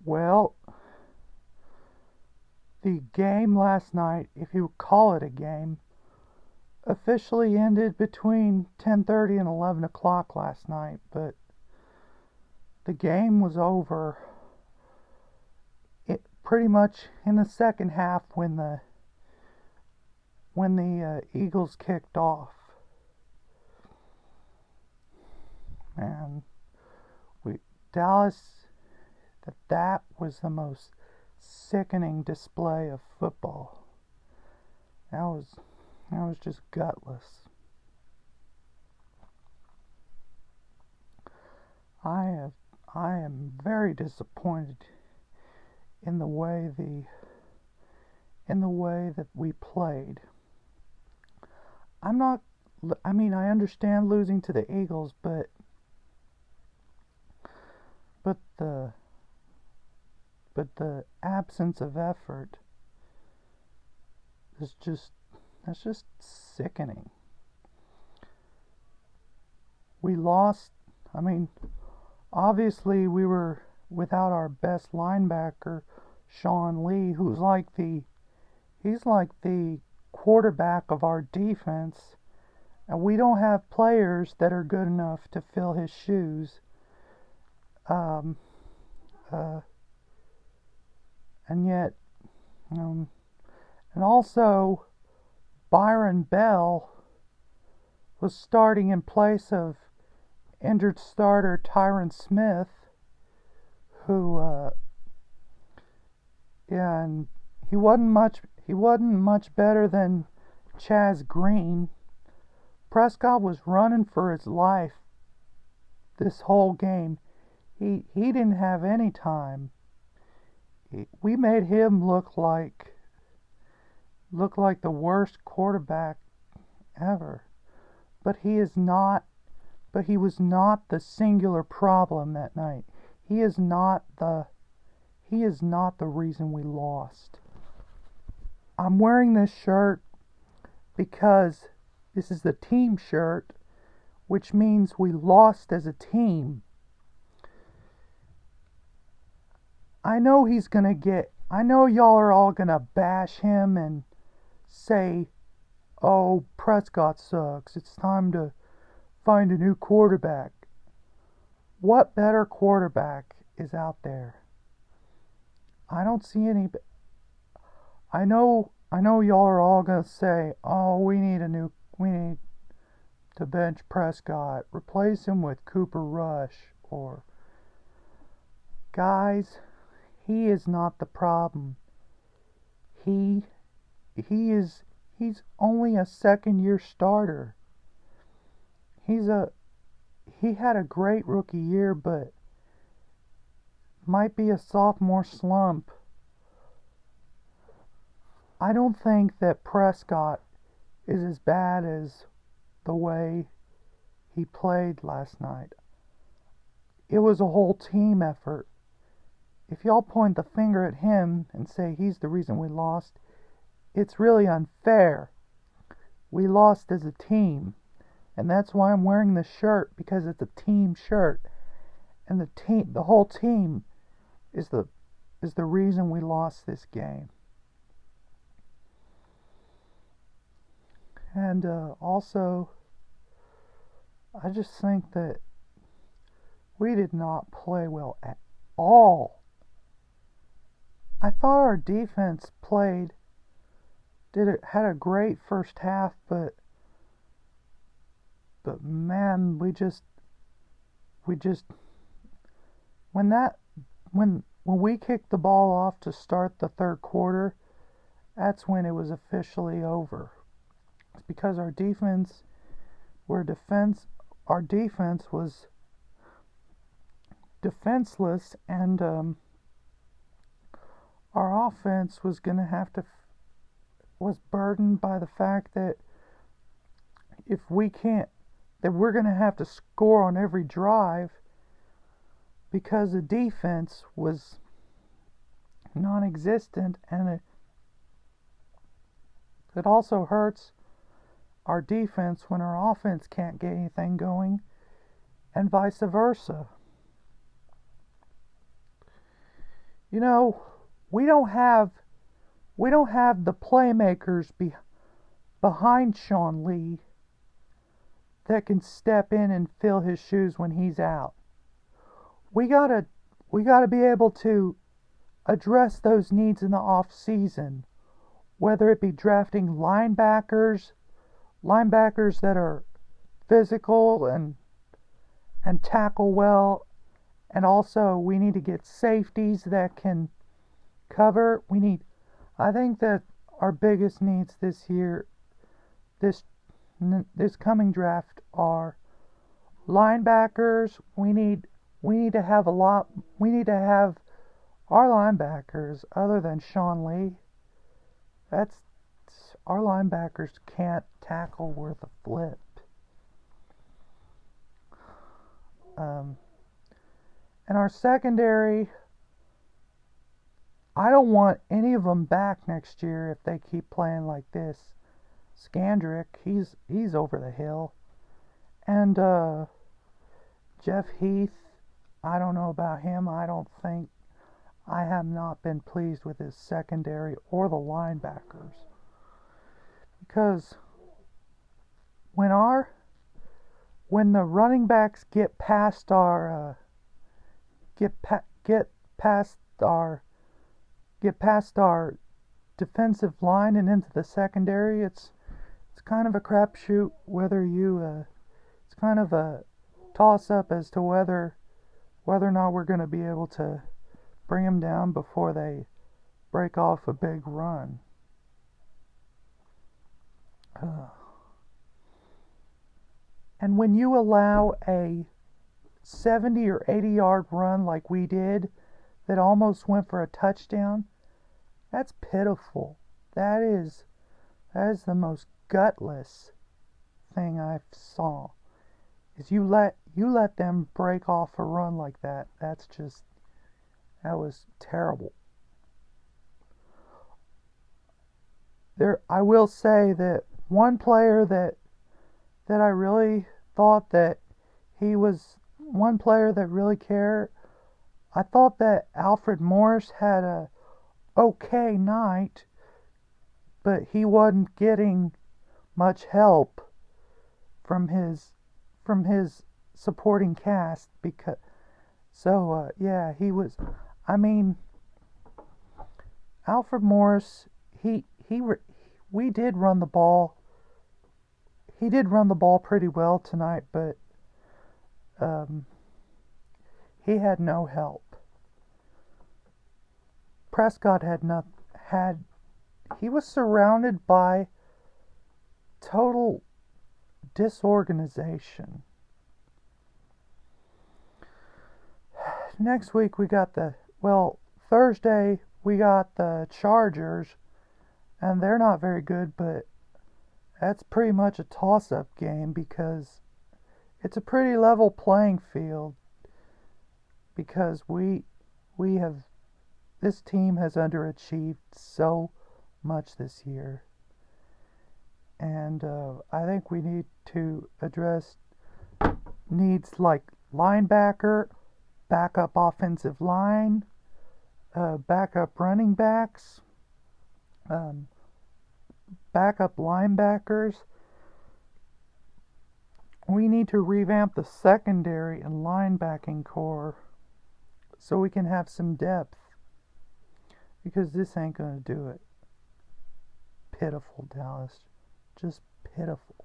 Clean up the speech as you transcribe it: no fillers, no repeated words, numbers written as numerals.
Well, the game last night, if you call it a game, officially ended between 10:30 and 11 o'clock last night, but the game was over pretty much in the second half when the Eagles kicked off. And we Dallas that was the most sickening display of football. That was just gutless. I have I am very disappointed in the way that we played. I'm not I mean, I understand losing to the Eagles, but the absence of effort is just that's just sickening. We lost. I mean, obviously we were without our best linebacker, Sean Lee, he's like the quarterback of our defense, and we don't have players that are good enough to fill his shoes. Um, uh, and yet, um, and also Byron Bell was starting in place of injured starter Tyron Smith, who, yeah, and he wasn't much better than Chaz Green. Prescott was running for his life this whole game. He didn't have any time. We made him look like the worst quarterback ever. But he is not. But he was not the singular problem that night. He is not the reason we lost. I'm wearing this shirt because this is the team shirt, which means we lost as a team. I know y'all are all gonna bash him and say, oh, Prescott sucks. It's time to find a new quarterback. What better quarterback is out there? I don't see any. I know y'all are all gonna say, "Oh, we need to bench Prescott, replace him with Cooper Rush," or guys, he is not the problem. He he's only a second year starter. He had a great rookie year, but might be a sophomore slump. I don't think that Prescott is as bad as the way he played last night. It was a whole team effort. If y'all point the finger at him and say he's the reason we lost, it's really unfair. We lost as a team. And that's why I'm wearing this shirt, because it's a team shirt. And the whole team is the reason we lost this game. And also, I just think that we did not play well at all. I thought our defense had a great first half, but man, we just when we kicked the ball off to start the third quarter, that's when it was officially over. It's because our defense was defenseless, and our offense was burdened by the fact that if we can't that we're going to have to score on every drive, because the defense was non-existent, and it also hurts our defense when our offense can't get anything going, and vice versa. You know, we don't have the playmakers behind Sean Lee that can step in and fill his shoes when he's out. We gotta be able to address those needs in the off season, whether it be drafting linebackers that are physical and tackle well, and also we need to get safeties that can cover. I think that our biggest needs this year, this coming draft, are linebackers. We need to have our linebackers, other than Sean Lee. That's Our linebackers can't tackle worth a flip. And our secondary, I don't want any of them back next year if they keep playing like this. Scandrick, he's over the hill. And Jeff Heath, I don't know about him. I have not been pleased with his secondary or the linebackers. Because when the running backs get past our defensive line and into the secondary, it's kind of a crapshoot it's kind of a toss-up as to whether or not we're going to be able to bring them down before they break off a big run. And when you allow a 70 or 80 yard run like we did that almost went for a touchdown, that's pitiful. That is the most gutless thing I saw. Is you let them break off a run like that. That was terrible. I will say that one player that I really thought that one player that really cared. I thought that Alfred Morris had a okay night, but he wasn't getting much help from his supporting cast, because he was. I mean, Alfred Morris, we did run the ball. He did run the ball pretty well tonight, but he had no help. Prescott he was surrounded by total disorganization. Next week Thursday we got the Chargers, and they're not very good, but that's pretty much a toss-up game because it's a pretty level playing field, because this team has underachieved so much this year. And I think we need to address needs like linebacker, backup offensive line, backup running backs, backup linebackers. We need to revamp the secondary and linebacking core so we can have some depth, because this ain't going to do it. Pitiful, Dallas. Just pitiful.